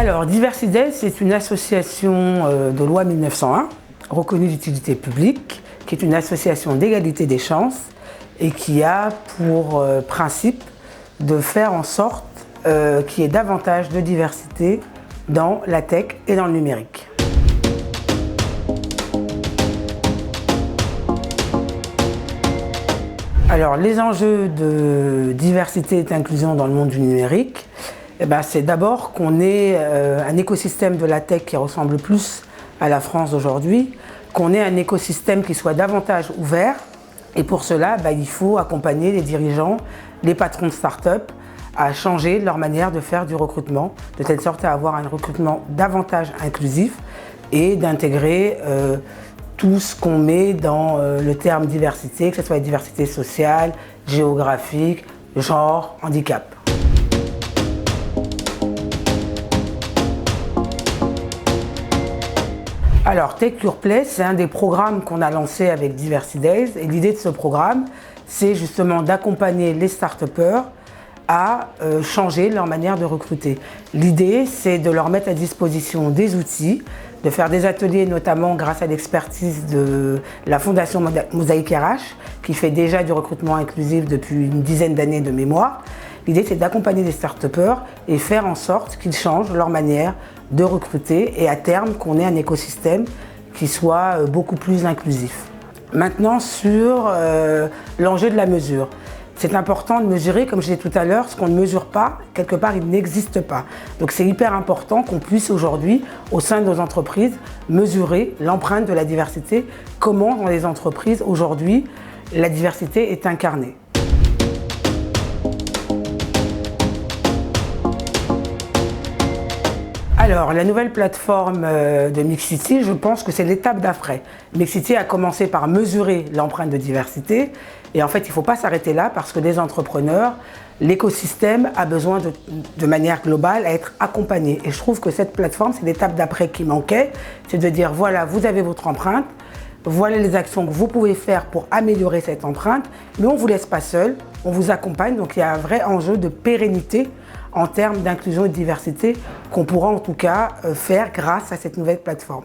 Alors, Diversidays, c'est une association de loi 1901, reconnue d'utilité publique, qui est une association d'égalité des chances et qui a pour principe de faire en sorte qu'il y ait davantage de diversité dans la tech et dans le numérique. Alors, les enjeux de diversité et d'inclusion dans le monde du numérique, c'est d'abord qu'on ait un écosystème de la tech qui ressemble plus à la France d'aujourd'hui, qu'on ait un écosystème qui soit davantage ouvert. Et pour cela, il faut accompagner les dirigeants, les patrons de start-up à changer leur manière de faire du recrutement, de telle sorte à avoir un recrutement davantage inclusif et d'intégrer tout ce qu'on met dans le terme diversité, que ce soit la diversité sociale, géographique, genre, handicap. Alors, Take Your Place, c'est un des programmes qu'on a lancé avec Diversidays. Et l'idée de ce programme, c'est justement d'accompagner les start-upers à changer leur manière de recruter. L'idée, c'est de leur mettre à disposition des outils, de faire des ateliers, notamment grâce à l'expertise de la Fondation Mosaïque RH, qui fait déjà du recrutement inclusif depuis une dizaine d'années de mémoire. L'idée, c'est d'accompagner les start-upers et faire en sorte qu'ils changent leur manière de recruter et à terme qu'on ait un écosystème qui soit beaucoup plus inclusif. Maintenant, sur l'enjeu de la mesure. C'est important de mesurer, comme je disais tout à l'heure, ce qu'on ne mesure pas, quelque part, il n'existe pas. Donc c'est hyper important qu'on puisse aujourd'hui, au sein de nos entreprises, mesurer l'empreinte de la diversité, comment dans les entreprises, aujourd'hui, la diversité est incarnée. Alors, la nouvelle plateforme de Mixity, je pense que c'est l'étape d'après. Mixity a commencé par mesurer l'empreinte de diversité et en fait, il ne faut pas s'arrêter là parce que les entrepreneurs, l'écosystème a besoin de manière globale à être accompagné. Et je trouve que cette plateforme, c'est l'étape d'après qui manquait, c'est de dire voilà, vous avez votre empreinte, voilà les actions que vous pouvez faire pour améliorer cette empreinte, mais on ne vous laisse pas seul, on vous accompagne, donc il y a un vrai enjeu de pérennité en termes d'inclusion et de diversité qu'on pourra en tout cas faire grâce à cette nouvelle plateforme.